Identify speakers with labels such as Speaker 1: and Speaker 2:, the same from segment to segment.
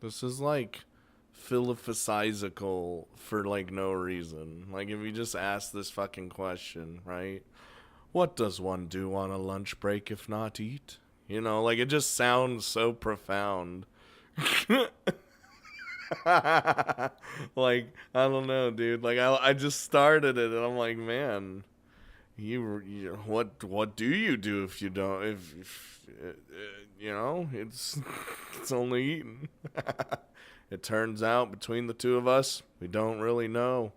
Speaker 1: This is like philosophical for like no reason. Like if you just ask this fucking question, right? What does one do on a lunch break if not eat? You know, like it just sounds so profound. Like I don't know, dude. Like I just started it and I'm like, man, you what do you do if you don't if you know it's only eating. It turns out between the two of us, we don't really know.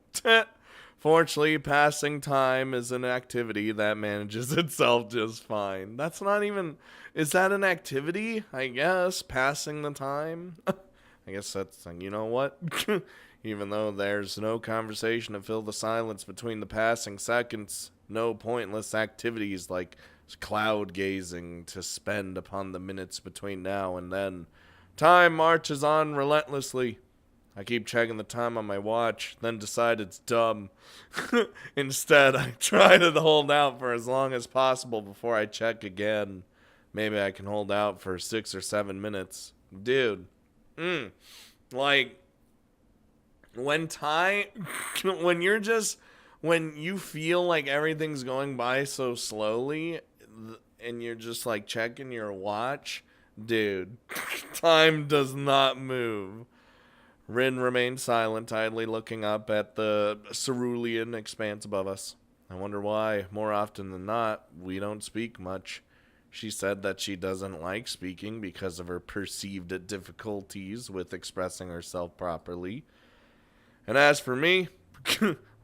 Speaker 1: Fortunately, passing time is an activity that manages itself just fine. That's not even. Is that an activity? I guess. Passing the time? I guess that's. You know what? Even though there's no conversation to fill the silence between the passing seconds, no pointless activities like cloud gazing to spend upon the minutes between now and then. Time marches on relentlessly. I keep checking the time on my watch, then decide it's dumb. Instead, I try to hold out for as long as possible before I check again. Maybe I can hold out for 6 or 7 minutes. Dude, like, when time, when you're just, when you feel like everything's going by so slowly, and you're just like checking your watch, dude, time does not move. Rin remained silent, idly looking up at the cerulean expanse above us. I wonder why. More often than not, we don't speak much. She said that she doesn't like speaking because of her perceived difficulties with expressing herself properly. And as for me,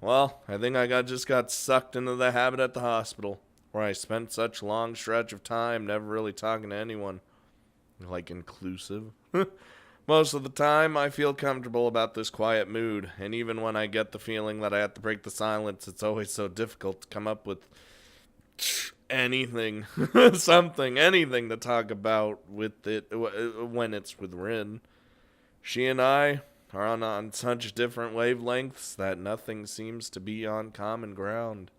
Speaker 1: well, I think I just got sucked into the habit at the hospital, where I spent such long stretch of time never really talking to anyone. Like inclusive. Most of the time, I feel comfortable about this quiet mood, and even when I get the feeling that I have to break the silence, it's always so difficult to come up with anything, anything to talk about with it when it's with Rin. She and I are on such different wavelengths that nothing seems to be on common ground.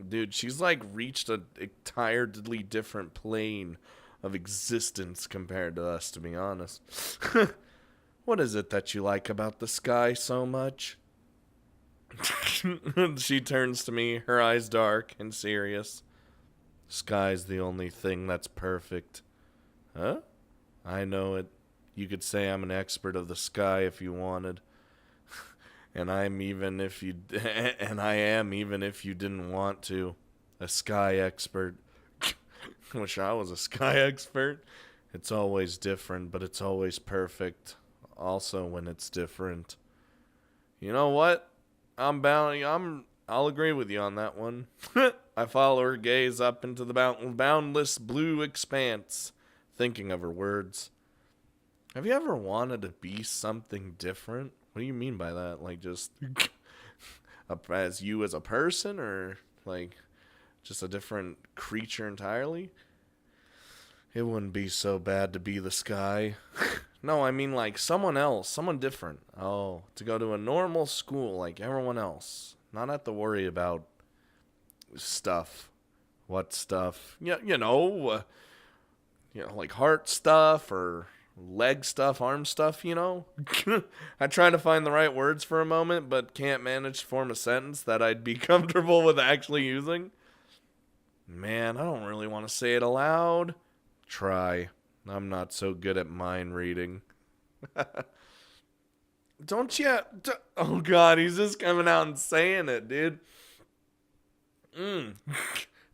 Speaker 1: Dude, she's like reached an entirely different plane of existence compared to us, to be honest. What is it that you like about the sky so much? She turns to me, her eyes dark and serious. Sky's the only thing that's perfect. Huh? I know it. You could say I'm an expert of the sky if you wanted. And I am even if you didn't want to. A sky expert. Wish I was a sky expert. It's always different, but it's always perfect. Also when it's different. You know what? I'll agree with you on that one. I follow her gaze up into the boundless blue expanse, thinking of her words. Have you ever wanted to be something different? What do you mean by that? Like just as you as a person, or like just a different creature entirely? It wouldn't be so bad to be the sky. No, I mean like someone else, someone different. Oh, to go to a normal school like everyone else. Not have to worry about stuff. What stuff? Yeah, like heart stuff or leg stuff, arm stuff, you know? I try to find the right words for a moment, but can't manage to form a sentence that I'd be comfortable with actually using. Man, I don't really want to say it aloud. Try. I'm not so good at mind reading. Don't you? Oh God, he's just coming out and saying it, dude.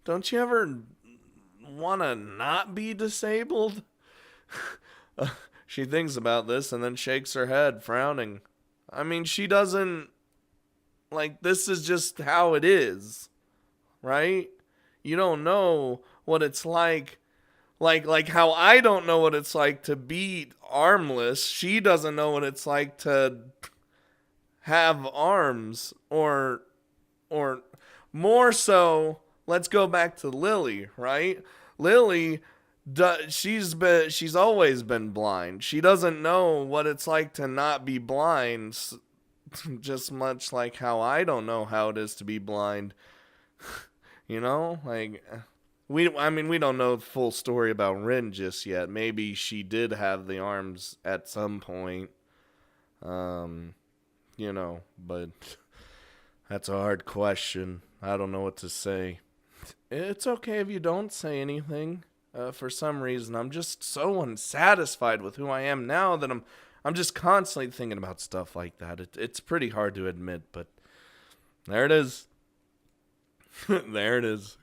Speaker 1: Don't you ever want to not be disabled? She thinks about this and then shakes her head, frowning. I mean, she doesn't. Like, this is just how it is, right? You don't know what it's like how I don't know what it's like to be armless. She doesn't know what it's like to have arms, or more so, let's go back to Lily, right? Lily, she's always been blind. She doesn't know what it's like to not be blind, just much like how I don't know how it is to be blind. You know, like I mean, we don't know the full story about Rin just yet. Maybe she did have the arms at some point. You know, but that's a hard question. I don't know what to say. It's okay if you don't say anything. For some reason, I'm just so unsatisfied with who I am now that I'm just constantly thinking about stuff like that. It's pretty hard to admit, but there it is. There it is.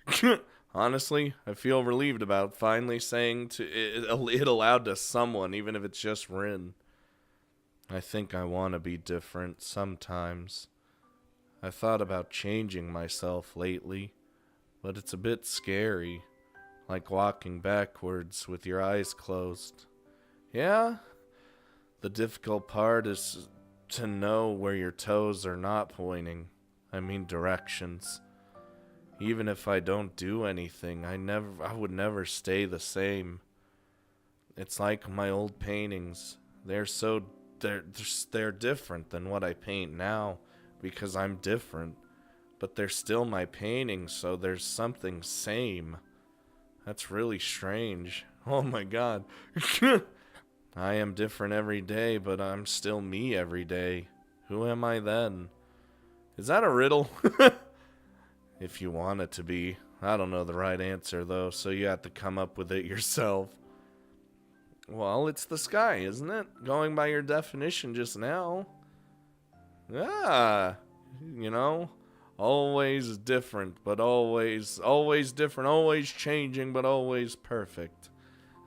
Speaker 1: Honestly, I feel relieved about finally saying it aloud to someone, even if it's just Rin. I think I want to be different sometimes. I thought about changing myself lately, but it's a bit scary, like walking backwards with your eyes closed. Yeah, the difficult part is to know where your toes are not pointing. I mean directions. Even if I don't do anything, I would never stay the same. It's like my old paintings. They're different than what I paint now because I'm different. But they're still my paintings, so there's something same. That's really strange. Oh my god. I am different every day, but I'm still me every day. Who am I then? Is that a riddle? If you want it to be. I don't know the right answer, though, so you have to come up with it yourself. Well, it's the sky, isn't it? Going by your definition just now. Ah, you know, always different, but always different, always changing, but always perfect.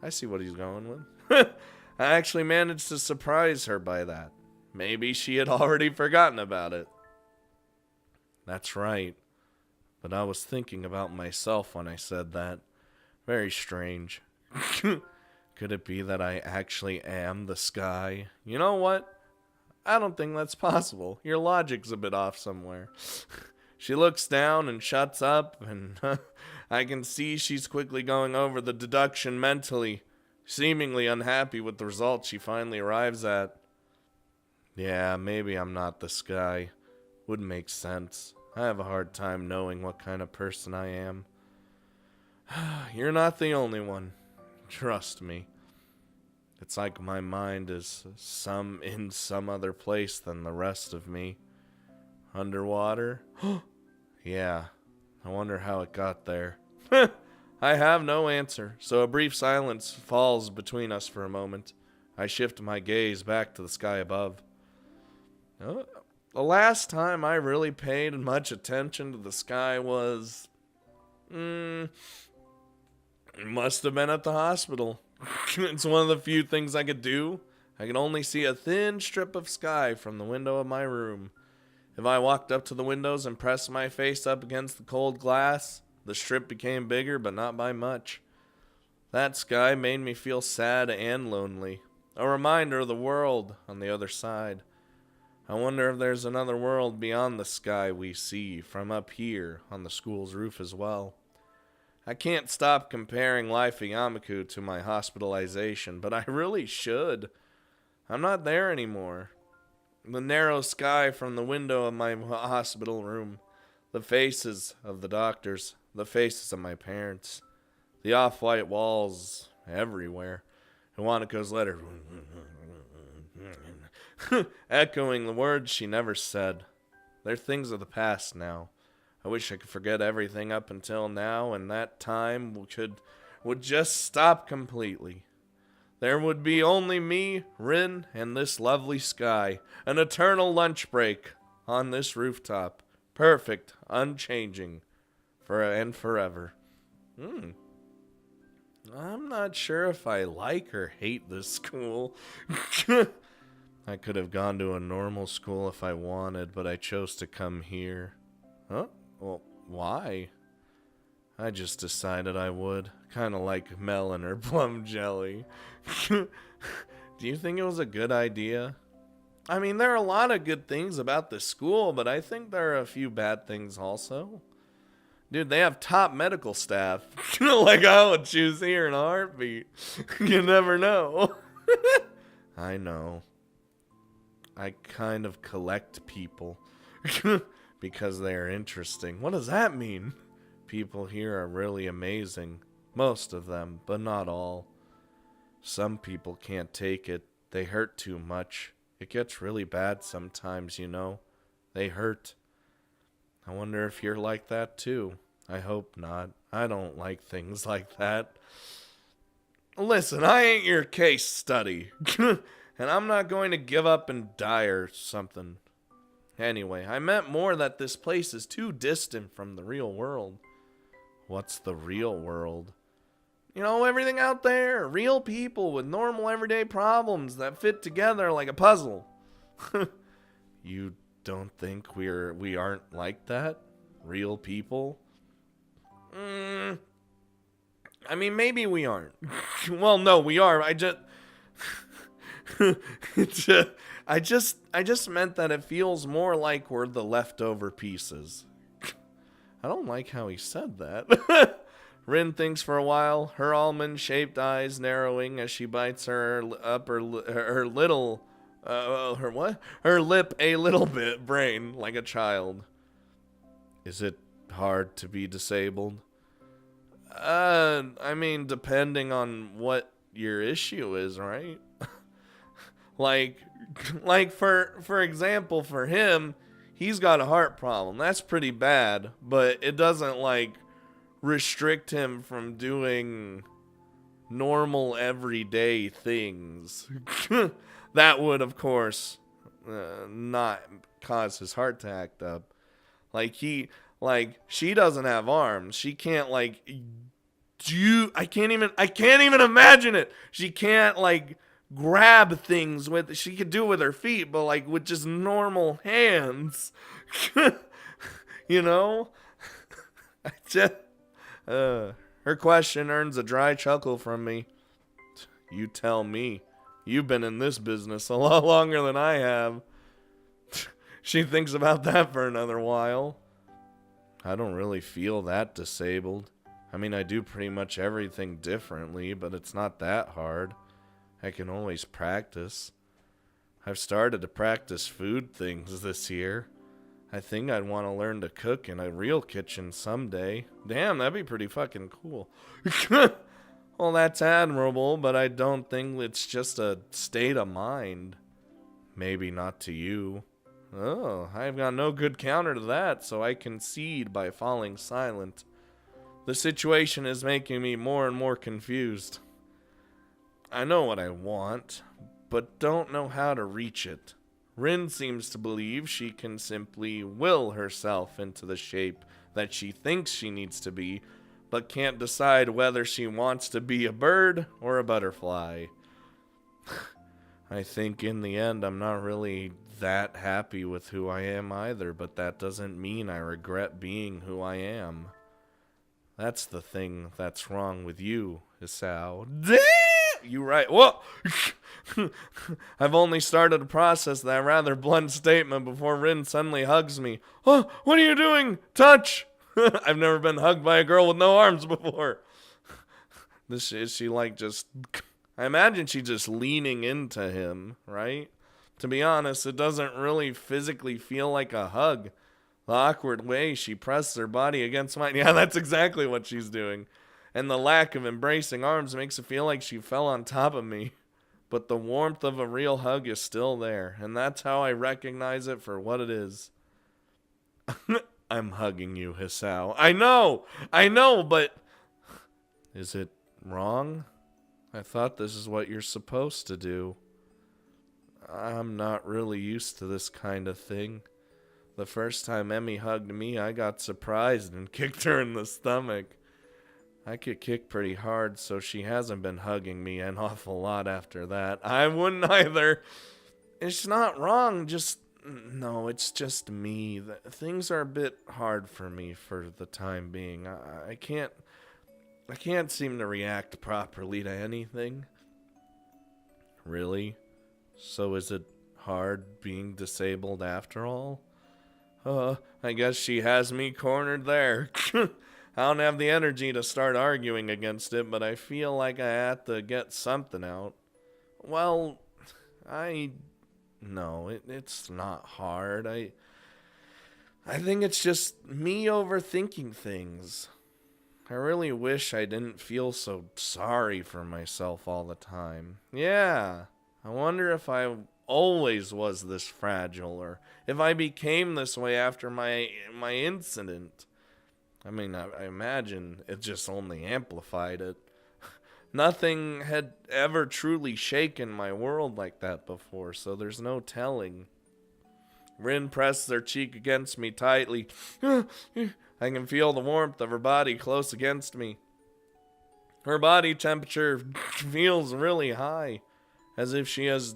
Speaker 1: I see what he's going with. I actually managed to surprise her by that. Maybe she had already forgotten about it. That's right. But I was thinking about myself when I said that. Very strange. Could it be that I actually am the sky? You know what? I don't think that's possible. Your logic's a bit off somewhere. She looks down and shuts up, and I can see she's quickly going over the deduction mentally, seemingly unhappy with the result she finally arrives at. Yeah, maybe I'm not the sky. Would make sense. I have a hard time knowing what kind of person I am. You're not the only one. Trust me. It's like my mind is in some other place than the rest of me. Underwater? Yeah. I wonder how it got there. I have no answer, so a brief silence falls between us for a moment. I shift my gaze back to the sky above. The last time I really paid much attention to the sky was... it must have been at the hospital. It's one of the few things I could do. I could only see a thin strip of sky from the window of my room. If I walked up to the windows and pressed my face up against the cold glass, the strip became bigger, but not by much. That sky made me feel sad and lonely. A reminder of the world on the other side. I wonder if there's another world beyond the sky we see from up here on the school's roof as well. I can't stop comparing life at Yamaku to my hospitalization, but I really should. I'm not there anymore. The narrow sky from the window of my hospital room, the faces of the doctors, the faces of my parents, the off-white walls everywhere, Iwanako's letter echoing the words she never said. They're things of the past now. I wish I could forget everything up until now, and that time would just stop completely. There would be only me, Rin, and this lovely sky. An eternal lunch break on this rooftop. Perfect, unchanging, and forever. I'm not sure if I like or hate this school. I could have gone to a normal school if I wanted, but I chose to come here. Huh? Well, why? I just decided I would. Kind of like melon or plum jelly. Do you think it was a good idea? I mean, there are a lot of good things about this school, but I think there are a few bad things also. Dude, they have top medical staff. Like I would choose here in a heartbeat. You never know. I know. I kind of collect people because they are interesting. What does that mean? people here are really amazing. Most of them, but not all. Some people can't take it. They hurt too much. It gets really bad sometimes, you know. They hurt. I wonder if you're like that too. I hope not. I don't like things like that. Listen, I ain't your case study. And I'm not going to give up and die or something. Anyway, I meant more that this place is too distant from the real world. What's the real world? You know, everything out there. Real people with normal everyday problems that fit together like a puzzle. You don't think we aren't like that? Real people? I mean, maybe we aren't. Well, no, we are. I just meant that it feels more like we're the leftover pieces. I don't like how he said that. Rin thinks for a while, her almond-shaped eyes narrowing as she bites her lip a little bit, brain, like a child. Is it hard to be disabled? I mean, depending on what your issue is, right? like for example, for him, he's got a heart problem. That's pretty bad, but it doesn't restrict him from doing normal everyday things. That would, of course, not cause his heart to act up. She doesn't have arms. She can't I can't even imagine it. She can't grab things with. She could do it with her feet, but with just normal hands. You know? Her question earns a dry chuckle from me. You tell me. You've been in this business a lot longer than I have. She thinks about that for another while. I don't really feel that disabled. I mean, I do pretty much everything differently, but it's not that hard. I can always practice. I've started to practice food things this year. I think I'd want to learn to cook in a real kitchen someday. Damn, that'd be pretty fucking cool. Well, that's admirable, but I don't think it's just a state of mind. Maybe not to you. Oh, I've got no good counter to that, so I concede by falling silent. The situation is making me more and more confused. I know what I want, but don't know how to reach it. Rin seems to believe she can simply will herself into the shape that she thinks she needs to be, but can't decide whether she wants to be a bird or a butterfly. I think in the end I'm not really that happy with who I am either, but that doesn't mean I regret being who I am. That's the thing that's wrong with you, Isao. Damn! You right. Whoa! I've only started to process that rather blunt statement before Rin suddenly hugs me. Oh, what are you doing? Touch! I've never been hugged by a girl with no arms before. Is she just... I imagine she's just leaning into him, right? To be honest, it doesn't really physically feel like a hug. The awkward way she presses her body against mine. Yeah, that's exactly what she's doing. And the lack of embracing arms makes it feel like she fell on top of me. But the warmth of a real hug is still there, and that's how I recognize it for what it is. I'm hugging you, Hisao. I know, but... Is it wrong? I thought this is what you're supposed to do. I'm not really used to this kind of thing. The first time Emmy hugged me, I got surprised and kicked her in the stomach. I could kick pretty hard, so she hasn't been hugging me an awful lot after that. I wouldn't either. It's not wrong, no, it's just me. Things are a bit hard for me for the time being. I can't seem to react properly to anything. Really? So is it hard being disabled after all? I guess she has me cornered there. I don't have the energy to start arguing against it, but I feel like I have to get something out. Well, no, it's not hard. I think it's just me overthinking things. I really wish I didn't feel so sorry for myself all the time. Yeah, I wonder if I always was this fragile, or if I became this way after my incident. I mean, I imagine it just only amplified it. Nothing had ever truly shaken my world like that before, so there's no telling. Rin presses her cheek against me tightly. I can feel the warmth of her body close against me. Her body temperature feels really high, as if she has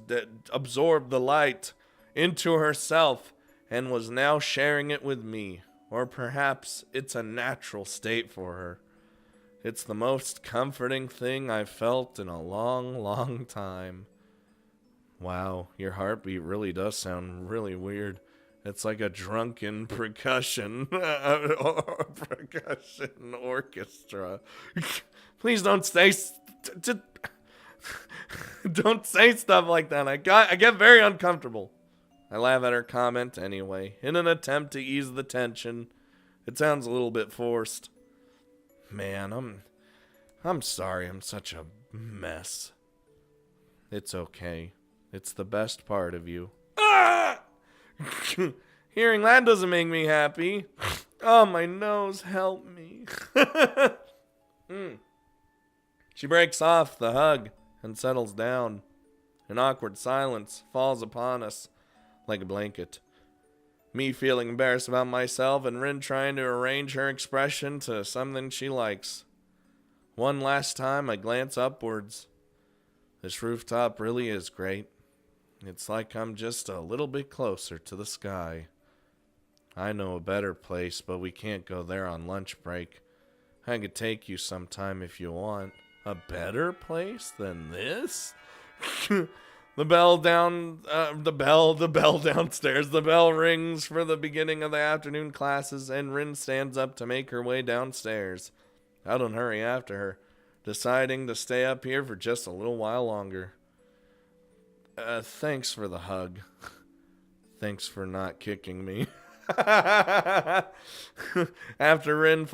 Speaker 1: absorbed the light into herself and was now sharing it with me. Or perhaps it's a natural state for her. It's the most comforting thing I've felt in a long, long time. Wow, your heartbeat really does sound really weird. It's like a drunken percussion orchestra. Please don't say don't say stuff like that. I get very uncomfortable. I laugh at her comment anyway, in an attempt to ease the tension. It sounds a little bit forced. Man, I'm sorry I'm such a mess. It's okay. It's the best part of you. Ah! Hearing that doesn't make me happy. Oh, my nose, help me. She breaks off the hug and settles down. An awkward silence falls upon us like a blanket. Me feeling embarrassed about myself, and Rin trying to arrange her expression to something she likes. One last time I glance upwards. This rooftop really is great. It's like I'm just a little bit closer to the sky. I know a better place, but we can't go there on lunch break. I could take you sometime if you want. A better place than this? The bell downstairs. The bell rings for the beginning of the afternoon classes, and Rin stands up to make her way downstairs. I don't hurry after her, deciding to stay up here for just a little while longer. Thanks for the hug. Thanks for not kicking me. After Rin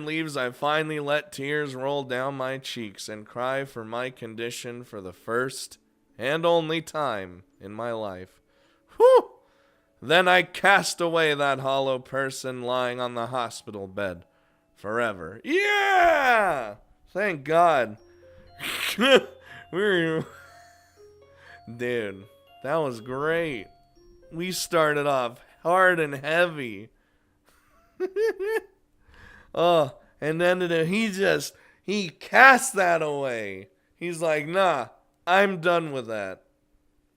Speaker 1: leaves, I finally let tears roll down my cheeks and cry for my condition for the first and only time in my life. Whew! Then I cast away that hollow person lying on the hospital bed forever. Yeah! Thank God. Dude, that was great. We started off hard and heavy. Oh, and then he cast that away. He's like, nah, I'm done with that.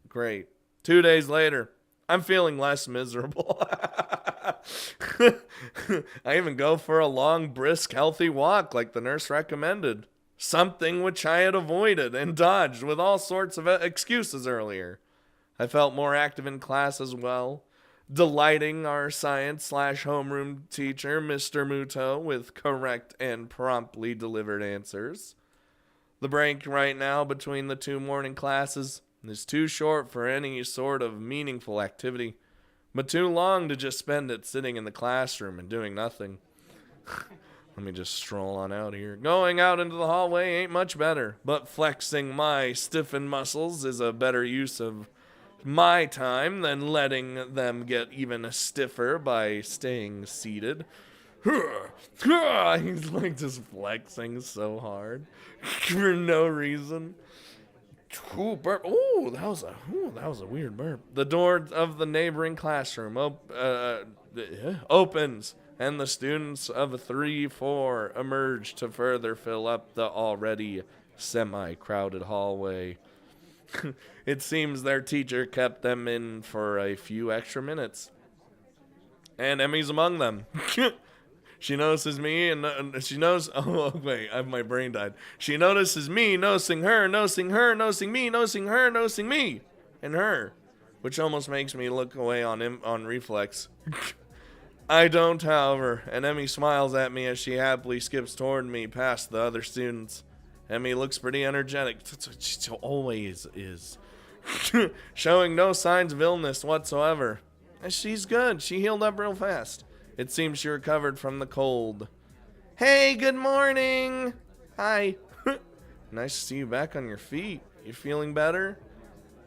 Speaker 1: Great. 2 days later, I'm feeling less miserable. I even go for a long, brisk, healthy walk like the nurse recommended. Something which I had avoided and dodged with all sorts of excuses earlier. I felt more active in class as well, delighting our science/homeroom teacher, Mr. Muto, with correct and promptly delivered answers. The break right now between the 2 morning classes is too short for any sort of meaningful activity, but too long to just spend it sitting in the classroom and doing nothing. Let me just stroll on out here. Going out into the hallway ain't much better, but flexing my stiffened muscles is a better use of my time than letting them get even stiffer by staying seated. He's like just flexing so hard for no reason. Ooh, burp. Ooh, that was a weird burp. The door of the neighboring classroom opens, and the students of 3-4 emerge to further fill up the already semi-crowded hallway. It seems their teacher kept them in for a few extra minutes. And Emmy's among them. She notices me, and she knows... Oh, wait, my brain died. She notices me, noticing her, noticing her, noticing me, noticing her, noticing me, and her. Which almost makes me look away on reflex. I don't, however, and Emmy smiles at me as she happily skips toward me past the other students. Emmy looks pretty energetic. She always is. Showing no signs of illness whatsoever. She's good. She healed up real fast. It seems she recovered from the cold. Hey, good morning. Hi. Nice to see you back on your feet. You feeling better?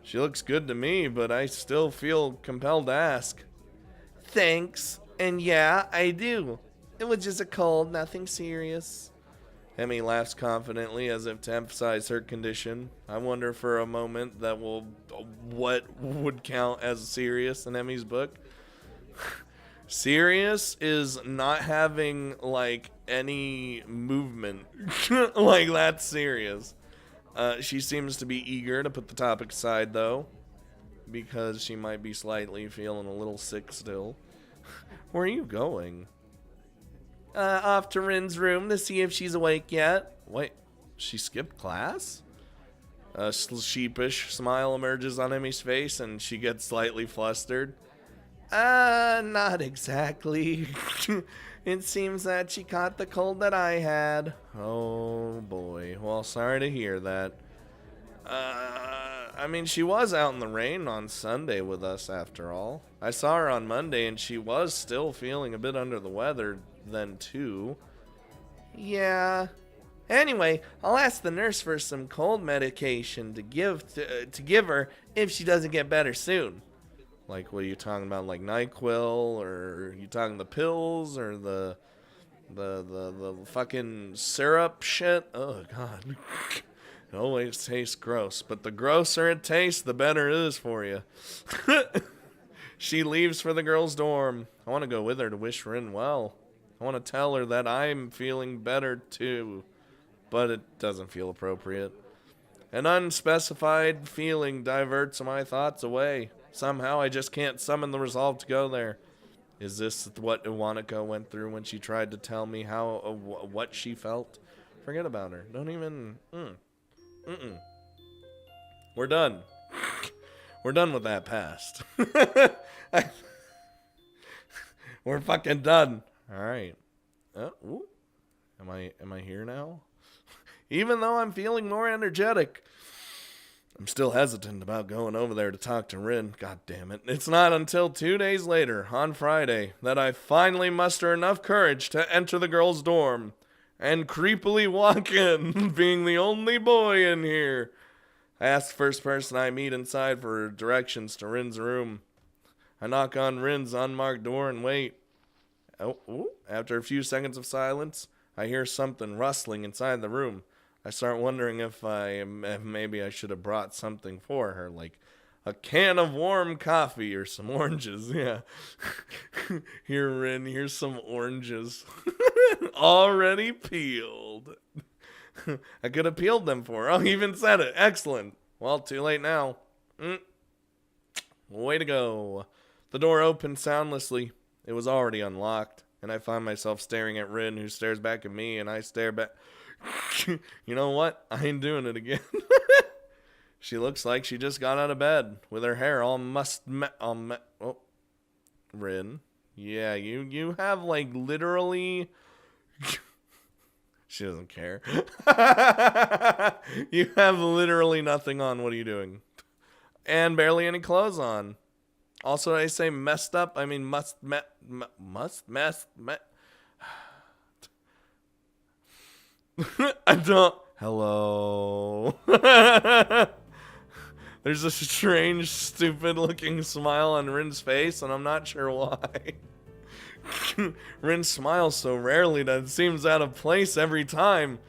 Speaker 1: She looks good to me, but I still feel compelled to ask. Thanks. And yeah, I do. It was just a cold, nothing serious. Emmy laughs confidently as if to emphasize her condition. I wonder for a moment what would count as serious in Emmy's book. Serious is not having, like, any movement. Like, that's serious. She seems to be eager to put the topic aside, though, because she might be slightly feeling a little sick still. Where are you going? Off to Rin's room to see if she's awake yet. Wait, she skipped class? A sheepish smile emerges on Emmy's face, and she gets slightly flustered. Not exactly. It seems that she caught the cold that I had. Oh, boy. Well, sorry to hear that. I mean, she was out in the rain on Sunday with us, after all. I saw her on Monday, and she was still feeling a bit under the weather then, too. Yeah. Anyway, I'll ask the nurse for some cold medication to give her if she doesn't get better soon. Like, what are you talking about? Like NyQuil, or are you talking the pills, or the fucking syrup shit? Oh, God. It always tastes gross, but the grosser it tastes, the better it is for you. She leaves for the girls' dorm. I want to go with her to wish Rin well. I want to tell her that I'm feeling better too, but it doesn't feel appropriate. An unspecified feeling diverts my thoughts away. Somehow I just can't summon the resolve to go there. Is this what Iwanaka went through when she tried to tell me what she felt? Forget about her. Don't even... We're done. We're done with that past. We're fucking done. All right. Am I here now? Even though I'm feeling more energetic, I'm still hesitant about going over there to talk to Rin. God damn it. It's not until 2 days later, on Friday, that I finally muster enough courage to enter the girls' dorm and creepily walk in, being the only boy in here. I ask the first person I meet inside for directions to Rin's room. I knock on Rin's unmarked door and wait. After a few seconds of silence, I hear something rustling inside the room. I start wondering if maybe I should have brought something for her, like a can of warm coffee or some oranges. Yeah. Here, Rin, here's some oranges. Already peeled. I could have peeled them for her. Oh, he even said it. Excellent. Well, too late now. Way to go. The door opened soundlessly. It was already unlocked, and I find myself staring at Rin, who stares back at me, and I stare back. You know what? I ain't doing it again. She looks like she just got out of bed, with her hair all Rin. Yeah, you have, like, literally... She doesn't care. You have literally nothing on. What are you doing? And barely any clothes on. Also, I say messed up. I mean, I don't. Hello. There's a strange, stupid-looking smile on Rin's face, and I'm not sure why. Rin smiles so rarely that it seems out of place every time.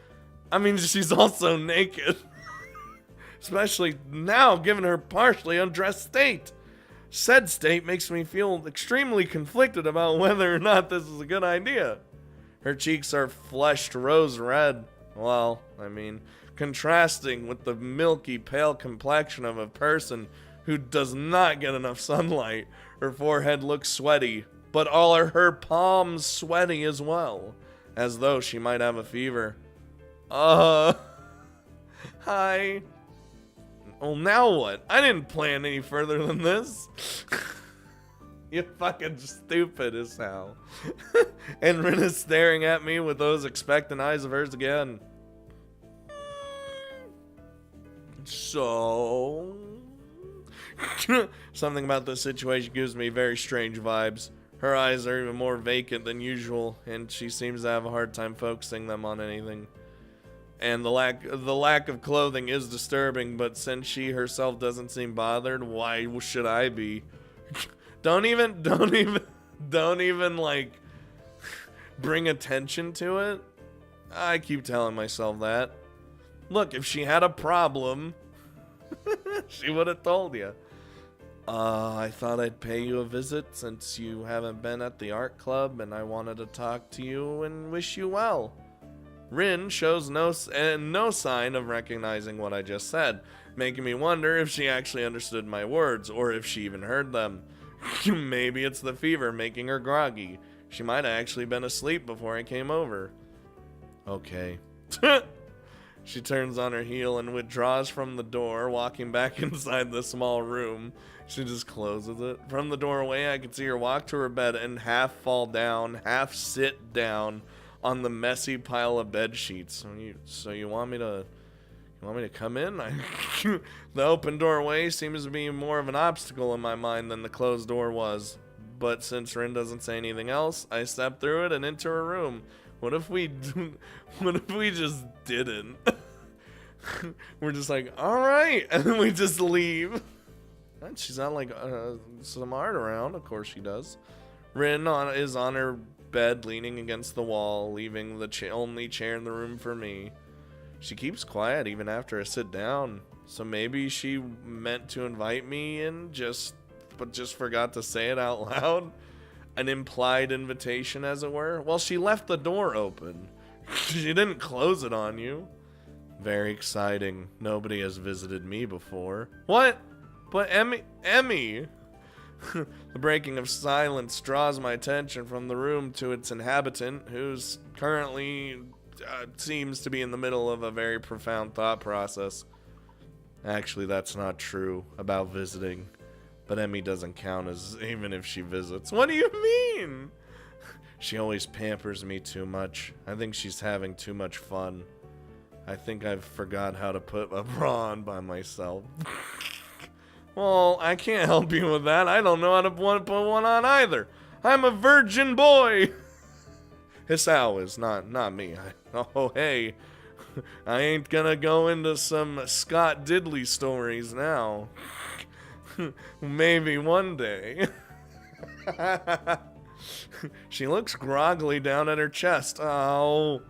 Speaker 1: I mean, she's also naked. Especially now, given her partially undressed state. Said state makes me feel extremely conflicted about whether or not this is a good idea. Her cheeks are flushed rose red. Well, I mean, contrasting with the milky pale complexion of a person who does not get enough sunlight. Her forehead looks sweaty, but all her palms sweaty as well, as though she might have a fever. Hi. Well, now what? I didn't plan any further than this. You're fucking stupid as hell. And Rin is staring at me with those expectant eyes of hers again. So... Something about this situation gives me very strange vibes. Her eyes are even more vacant than usual, and she seems to have a hard time focusing them on anything. And the lack of clothing is disturbing, but since she herself doesn't seem bothered, why should I be? Don't even like bring attention to it. I keep telling myself that. Look, if she had a problem, she would have told you. I thought I'd pay you a visit since you haven't been at the art club, and I wanted to talk to you and wish you well. Rin shows no sign of recognizing what I just said, making me wonder if she actually understood my words, or if she even heard them. Maybe it's the fever making her groggy. She might have actually been asleep before I came over. Okay. She turns on her heel and withdraws from the door, walking back inside the small room. She just closes it. From the doorway, I can see her walk to her bed and half fall down, half sit down on the messy pile of bed sheets. So you want me to come in? The open doorway seems to be more of an obstacle in my mind than the closed door was. But since Rin doesn't say anything else, I step through it and into her room. What if we just didn't? We're just like, all right, and then we just leave. And she's not like some art around. Of course she does. Rin is on her bed, leaning against the wall, leaving the only chair in the room for me. She keeps quiet even after I sit down. So maybe she meant to invite me in, but just forgot to say it out loud. An implied invitation, as it were. Well, she left the door open. She didn't close it on you. Very exciting. Nobody has visited me before. What? But Emmy! The breaking of silence draws my attention from the room to its inhabitant, who's currently seems to be in the middle of a very profound thought process. Actually, that's not true about visiting. But Emmy doesn't count as even if she visits. What do you mean? She always pampers me too much. I think she's having too much fun. I think I've forgot how to put a bra on by myself. Well, I can't help you with that. I don't know how to put one on either. I'm a virgin boy. Hisao is not me. Oh, hey. I ain't gonna go into some Scott Diddley stories now. Maybe one day. She looks groggily down at her chest. Oh.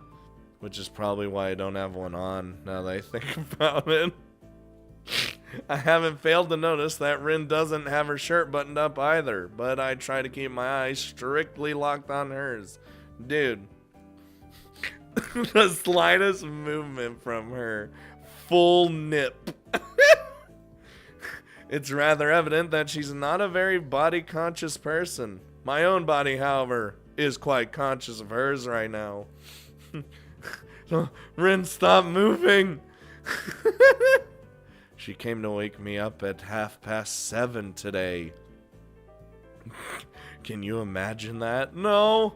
Speaker 1: Which is probably why I don't have one on, now that I think about it. I haven't failed to notice that Rin doesn't have her shirt buttoned up either, but I try to keep my eyes strictly locked on hers. Dude. The slightest movement from her. Full nip. It's rather evident that she's not a very body-conscious person. My own body, however, is quite conscious of hers right now. Rin, stop moving! She came to wake me up at 7:30 today. Can you imagine that? No,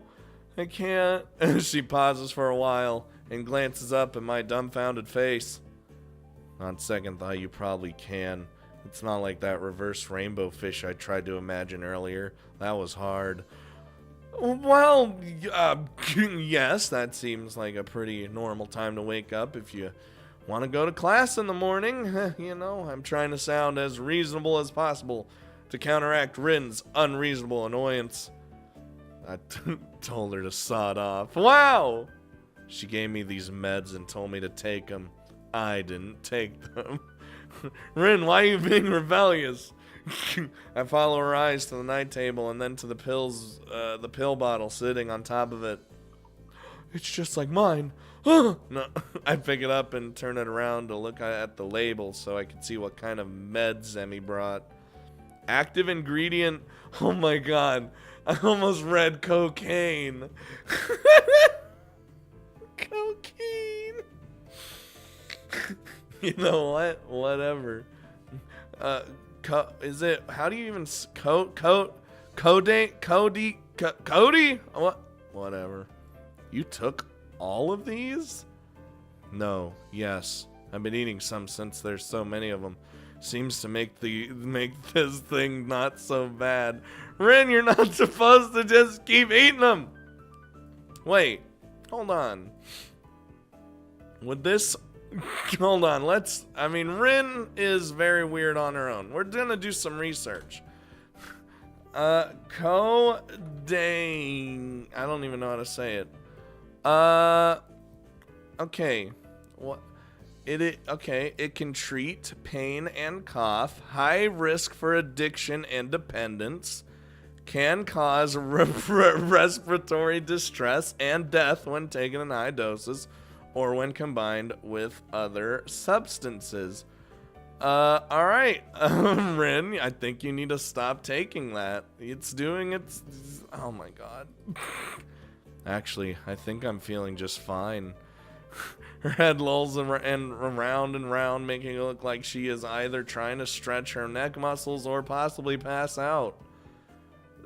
Speaker 1: I can't. She pauses for a while and glances up at my dumbfounded face. On second thought, you probably can. It's not like that reverse rainbow fish I tried to imagine earlier. That was hard. Well, yes, that seems like a pretty normal time to wake up if you want to go to class in the morning. You know, I'm trying to sound as reasonable as possible to counteract Rin's unreasonable annoyance. I told her to sod off. Wow! She gave me these meds and told me to take them. I didn't take them. Rin, why are you being rebellious? I follow her eyes to the night table and then to the pill bottle sitting on top of it. It's just like mine. No, I pick it up and turn it around to look at the label so I can see what kind of meds Emmy brought. Active ingredient. Oh my god. I almost read cocaine. Cocaine. You know what? Whatever. Is it? How do you even Cody? What? Whatever. You took all of these? No. Yes. I've been eating some since there's so many of them. seems to make this thing not so bad. Rin, you're not supposed to just keep eating them. Wait, hold on. Would this... Hold on, Rin is very weird on her own. We're gonna do some research. Codeine. I don't even know how to say it. Okay. What? Okay, it can treat pain and cough, high risk for addiction and dependence, can cause respiratory distress and death when taken in high doses or when combined with other substances. Alright, Rin, I think you need to stop taking that. It's doing its... Oh my god. Actually, I think I'm feeling just fine. Her head lolls round and round, making it look like she is either trying to stretch her neck muscles or possibly pass out.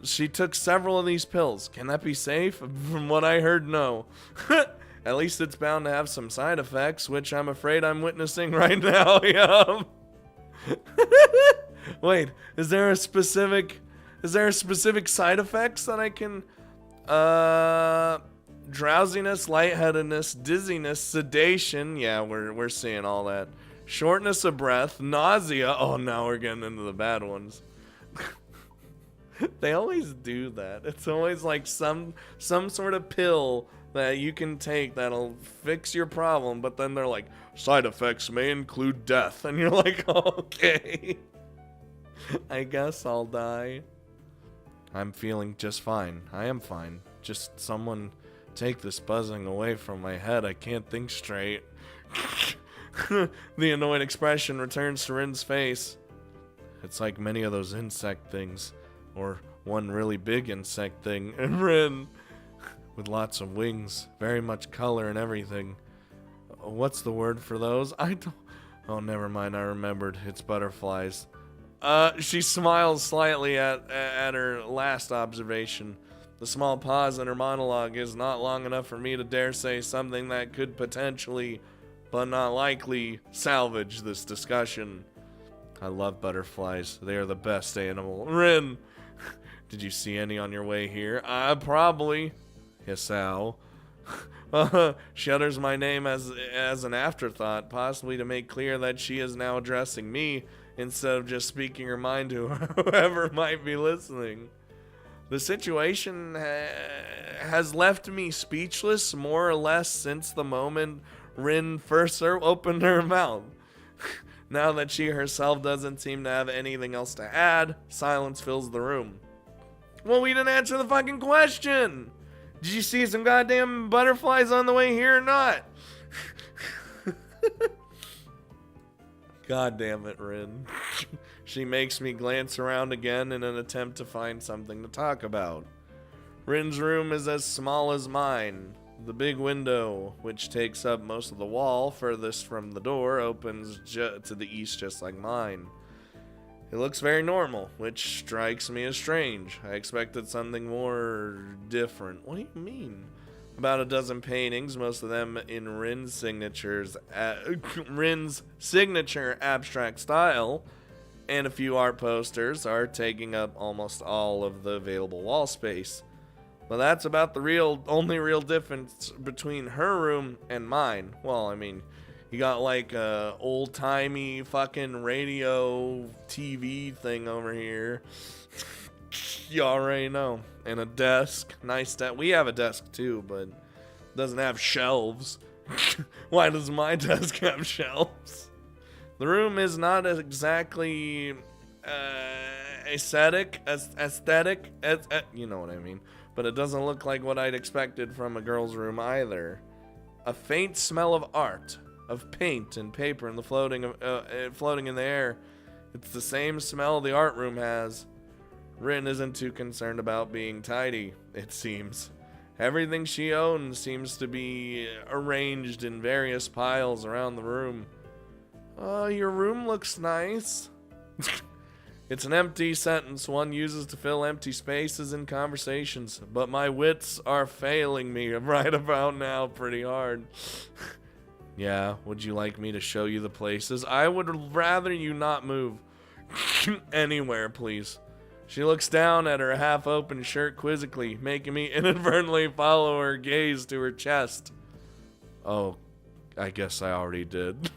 Speaker 1: She took several of these pills. Can that be safe? From what I heard, no. At least it's bound to have some side effects, which I'm afraid I'm witnessing right now. Yup. Wait, is there a specific side effects that I can... drowsiness, lightheadedness, dizziness, sedation. Yeah, we're seeing all that. Shortness of breath, nausea. Oh, now we're getting into the bad ones. They always do that. It's always like some sort of pill that you can take that'll fix your problem, but then they're like, side effects may include death, and you're like, okay. I guess I'll die. I'm feeling just fine. I am fine. Just someone take this buzzing away from my head. I can't think straight. The annoyed expression returns to Rin's face. It's like many of those insect things. Or one really big insect thing. And Rin, with lots of wings, very much color and everything. What's the word for those? I don't... Oh, never mind. I remembered. It's butterflies. She smiles slightly at her last observation. The small pause in her monologue is not long enough for me to dare say something that could potentially, but not likely, salvage this discussion. I love butterflies. They are the best animal. Rin, did you see any on your way here? Probably. Hisao. She utters my name as an afterthought, possibly to make clear that she is now addressing me instead of just speaking her mind to whoever might be listening. The situation has left me speechless more or less since the moment Rin first opened her mouth. Now that she herself doesn't seem to have anything else to add, silence fills the room. Well, we didn't answer the fucking question! Did you see some goddamn butterflies on the way here or not? God damn it, Rin. She makes me glance around again in an attempt to find something to talk about. Rin's room is as small as mine. The big window, which takes up most of the wall furthest from the door, opens to the east just like mine. It looks very normal, which strikes me as strange. I expected something more different. What do you mean? About a dozen paintings, most of them in Rin's signature abstract style, and a few art posters are taking up almost all of the available wall space. But that's about the only real difference between her room and mine. Well, I mean, you got like a old-timey fucking radio TV thing over here. You already know. And a desk. Nice desk. We have a desk too, but it doesn't have shelves. Why does my desk have shelves? The room is not exactly aesthetic, you know what I mean. But it doesn't look like what I'd expected from a girl's room either. A faint smell of art, of paint and paper and the floating in the air. It's the same smell the art room has. Rin isn't too concerned about being tidy, it seems. Everything she owns seems to be arranged in various piles around the room. Your room looks nice. It's an empty sentence one uses to fill empty spaces in conversations, but my wits are failing me right about now pretty hard. Yeah, would you like me to show you the places? I would rather you not move anywhere, please. She looks down at her half-open shirt quizzically, making me inadvertently follow her gaze to her chest. Oh, I guess I already did.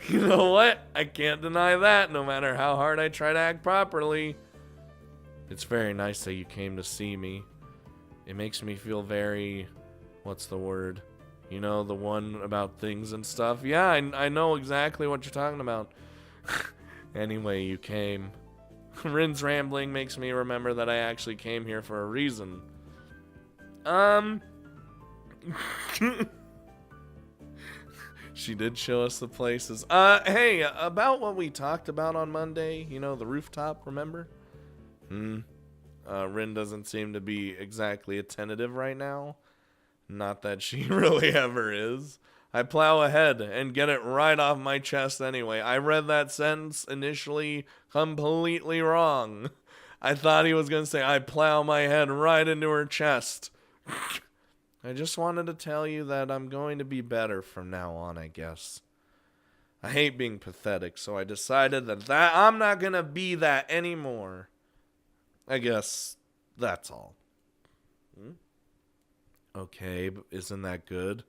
Speaker 1: You know what? I can't deny that, no matter how hard I try to act properly. It's very nice that you came to see me. It makes me feel very... what's the word? You know, the one about things and stuff? Yeah, I know exactly what you're talking about. Anyway, you came. Rin's rambling makes me remember that I actually came here for a reason. She did show us the places. Hey, about what we talked about on Monday, you know, the rooftop, remember? Rin doesn't seem to be exactly attentive right now. Not that she really ever is. I plow ahead and get it right off my chest anyway. I read that sentence initially completely wrong. I thought he was going to say, I plow my head right into her chest. I just wanted to tell you that I'm going to be better from now on, I guess. I hate being pathetic, so I decided that I'm not going to be that anymore. I guess that's all. Okay, but isn't that good?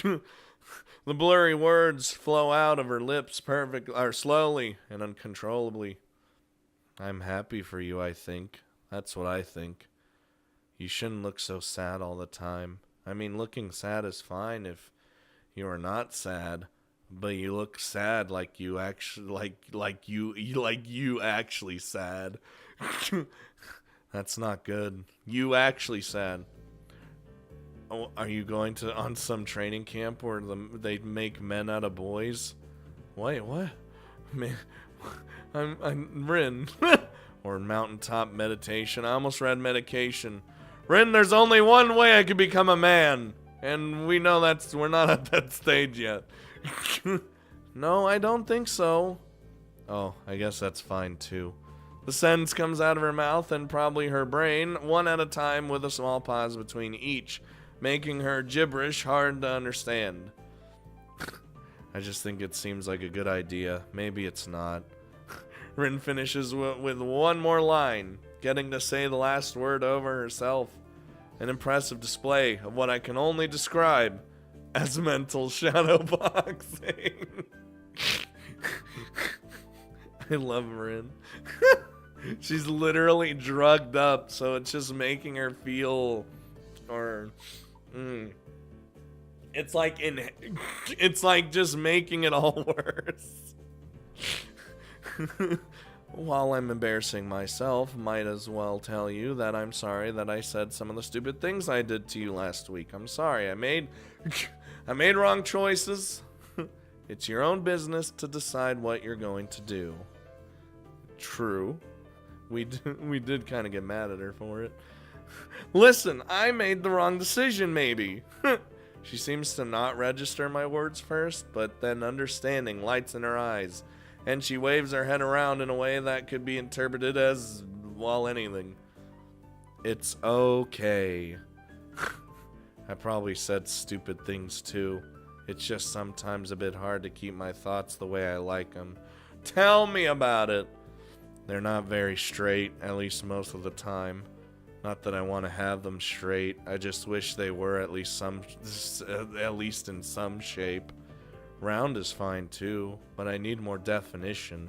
Speaker 1: The blurry words flow out of her lips slowly and uncontrollably. I'm happy for you, I think. That's what I think. You shouldn't look so sad all the time. I mean, looking sad is fine if you are not sad, but you look sad like you actually like you actually sad. That's not good. You actually sad. Oh, are you going on some training camp where they make men out of boys? Wait, what? Man, I'm Rin. Or mountaintop meditation. I almost read medication. Rin, there's only one way I could become a man. And we know we're not at that stage yet. No, I don't think so. Oh, I guess that's fine too. The sentence comes out of her mouth and probably her brain, one at a time with a small pause between each, making her gibberish hard to understand. I just think it seems like a good idea. Maybe it's not. Rin finishes with one more line, getting to say the last word over herself. An impressive display of what I can only describe as mental shadow boxing. I love Rin. She's literally drugged up, so it's just making her feel, it's like just making it all worse. While I'm embarrassing myself, might as well tell you that I'm sorry that I said some of the stupid things I did to you last week. I'm sorry. I made wrong choices. It's your own business to decide what you're going to do. True. We did kind of get mad at her for it. Listen, I made the wrong decision, maybe. She seems to not register my words first, but then understanding lights in her eyes, and she waves her head around in a way that could be interpreted as, well, anything. It's okay. I probably said stupid things too. It's just sometimes a bit hard to keep my thoughts the way I like them. Tell me about it. They're not very straight, at least most of the time. Not that I want to have them straight. I just wish they were at least in some shape. Round is fine too, but I need more definition.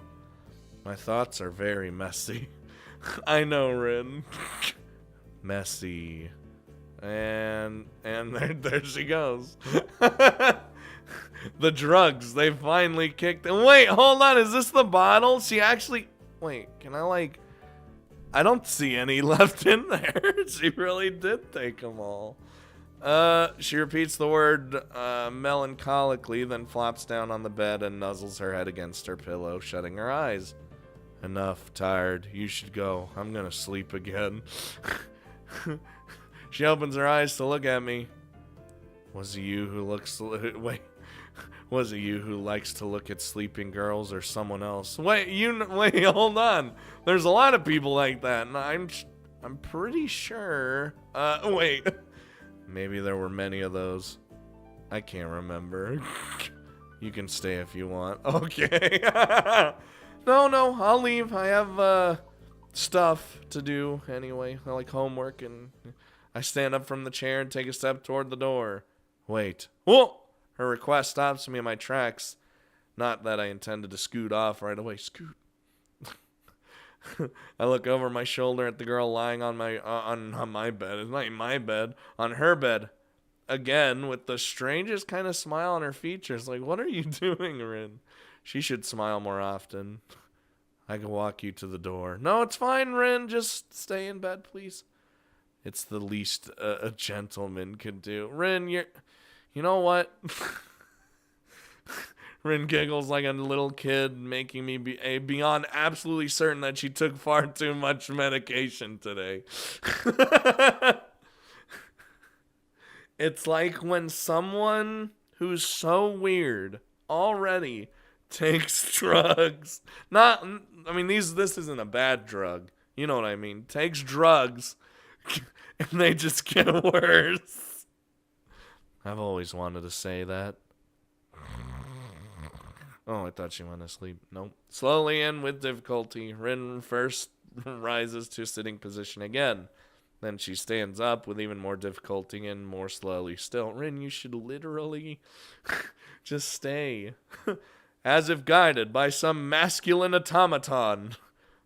Speaker 1: My thoughts are very messy. I know, Rin. Messy. And there she goes. The drugs, they finally kicked in. Wait, hold on, is this the bottle? She actually... Wait, can I I don't see any left in there. She really did take them all. She repeats the word melancholically, then flops down on the bed and nuzzles her head against her pillow, shutting her eyes. Enough, tired. You should go. I'm gonna sleep again. She opens her eyes to look at me. Was it you who likes to look at sleeping girls, or someone else? Wait, hold on. There's a lot of people like that, and I'm pretty sure. Wait. Maybe there were many of those. I can't remember. You can stay if you want. Okay. No, I'll leave. I have stuff to do anyway. I like homework, and I stand up from the chair and take a step toward the door. Wait. Whoa! Her request stops me in my tracks. Not that I intended to scoot off right away. Scoot. I look over my shoulder at the girl lying on my bed. It's not my bed. On her bed. Again, with the strangest kind of smile on her features. Like, what are you doing, Rin? She should smile more often. I can walk you to the door. No, it's fine, Rin. Just stay in bed, please. It's the least a gentleman could do. Rin, you know what? Rin giggles like a little kid, making me be beyond absolutely certain that she took far too much medication today. It's like when someone who's so weird already takes drugs. This isn't a bad drug. You know what I mean? Takes drugs, and they just get worse. I've always wanted to say that. Oh, I thought she went to sleep. Nope. Slowly and with difficulty, Rin first rises to a sitting position again. Then she stands up with even more difficulty and more slowly still. Rin, you should literally just stay. As if guided by some masculine automaton.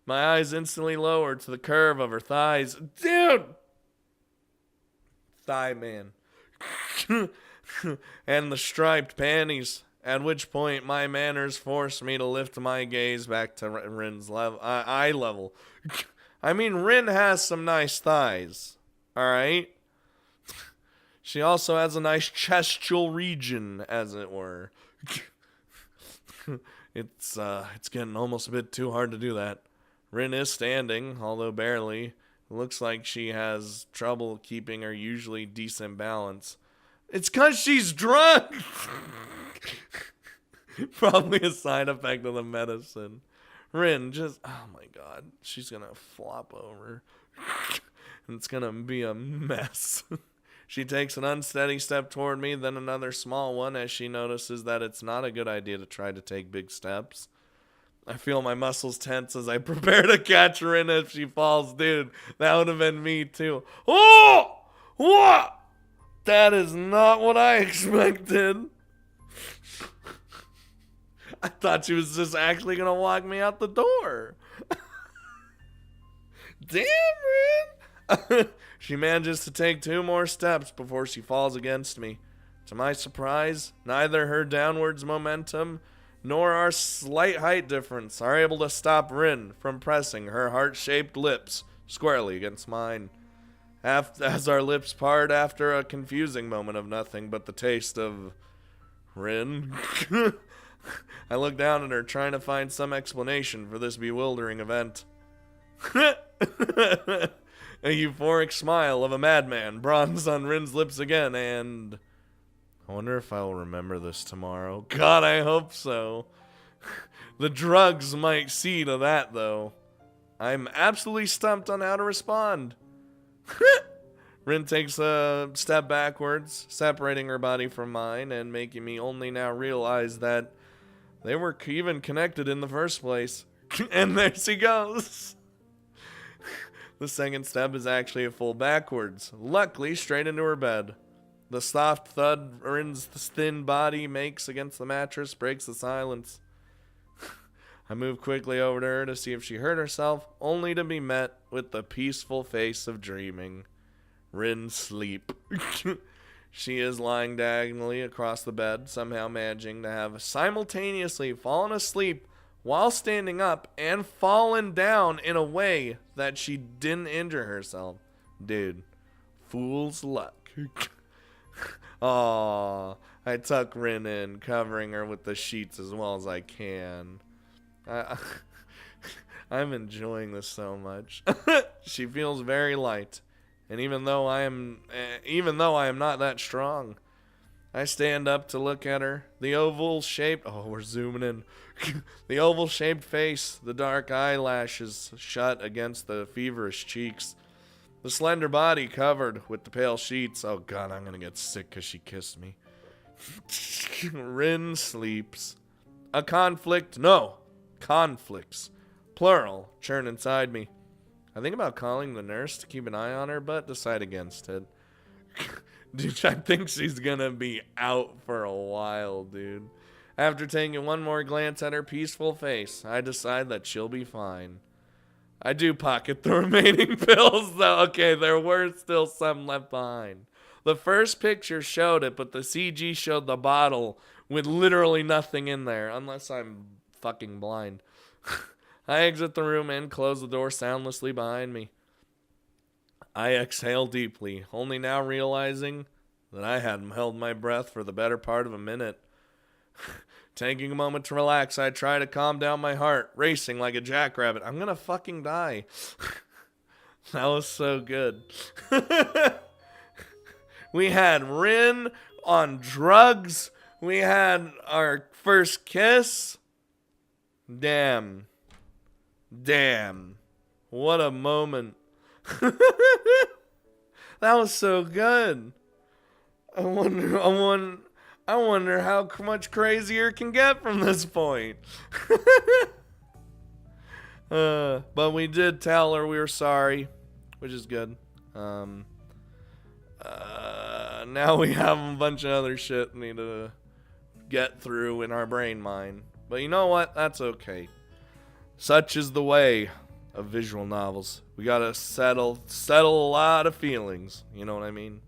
Speaker 1: My eyes instantly lowered to the curve of her thighs. Dude! Thigh man. And the striped panties. At which point, my manners forced me to lift my gaze back to Rin's eye level. I mean, Rin has some nice thighs. Alright? She also has a nice chestial region, as it were. It's getting almost a bit too hard to do that. Rin is standing, although barely. It looks like she has trouble keeping her usually decent balance. It's 'cause she's drunk! Probably a side effect of the medicine. Rin, oh my god, she's gonna flop over. And it's gonna be a mess. She takes an unsteady step toward me, then another small one as she notices that it's not a good idea to try to take big steps. I feel my muscles tense as I prepare to catch Rin if she falls. Dude, that would have been me too. Oh! What? That is not what I expected. I thought she was just actually going to walk me out the door. Damn, Rin. She manages to take 2 more steps before she falls against me. To my surprise, neither her downwards momentum nor our slight height difference are able to stop Rin from pressing her heart-shaped lips squarely against mine. As our lips part after a confusing moment of nothing but the taste of Rin. I look down at her, trying to find some explanation for this bewildering event. A euphoric smile of a madman bronzes on Rin's lips again, and I wonder if I'll remember this tomorrow. God, I hope so. The drugs might see to that, though. I'm absolutely stumped on how to respond. Rin takes a step backwards, separating her body from mine and making me only now realize that they were even connected in the first place. And there she goes. The second step is actually a full backwards, luckily straight into her bed. The soft thud Rin's thin body makes against the mattress breaks the silence. I move quickly over to her to see if she hurt herself, only to be met with the peaceful face of dreaming. Rin's sleep. She is lying diagonally across the bed, somehow managing to have simultaneously fallen asleep while standing up and fallen down in a way that she didn't injure herself. Dude, fool's luck. Aww, I tuck Rin in, covering her with the sheets as well as I can. I'm enjoying this so much. She feels very light, and even though I am not that strong, I stand up to look at her. The oval-shaped... Oh, we're zooming in. The oval-shaped face, the dark eyelashes shut against the feverish cheeks, the slender body covered with the pale sheets. Oh, God, I'm going to get sick because she kissed me. Rin sleeps. A conflict? No. Conflicts. Plural. Churn inside me. I think about calling the nurse to keep an eye on her, but decide against it. Dude, I think she's gonna be out for a while, dude. After taking one more glance at her peaceful face, I decide that she'll be fine. I do pocket the remaining pills, though. Okay, there were still some left behind. The first picture showed it, but the CG showed the bottle with literally nothing in there, unless I'm fucking blind. I exit the room and close the door soundlessly behind me. I exhale deeply, only now realizing that I hadn't held my breath for the better part of a minute. Taking a moment to relax, I try to calm down my heart, racing like a jackrabbit. I'm gonna fucking die. That was so good. We had Rin on drugs. We had our first kiss. Damn. What a moment. That was so good. I wonder how much crazier it can get from this point. But we did tell her we were sorry, which is good. Now we have a bunch of other shit we need to get through in our brain mind. But you know what? That's okay. Such is the way of visual novels. We gotta settle a lot of feelings. You know what I mean?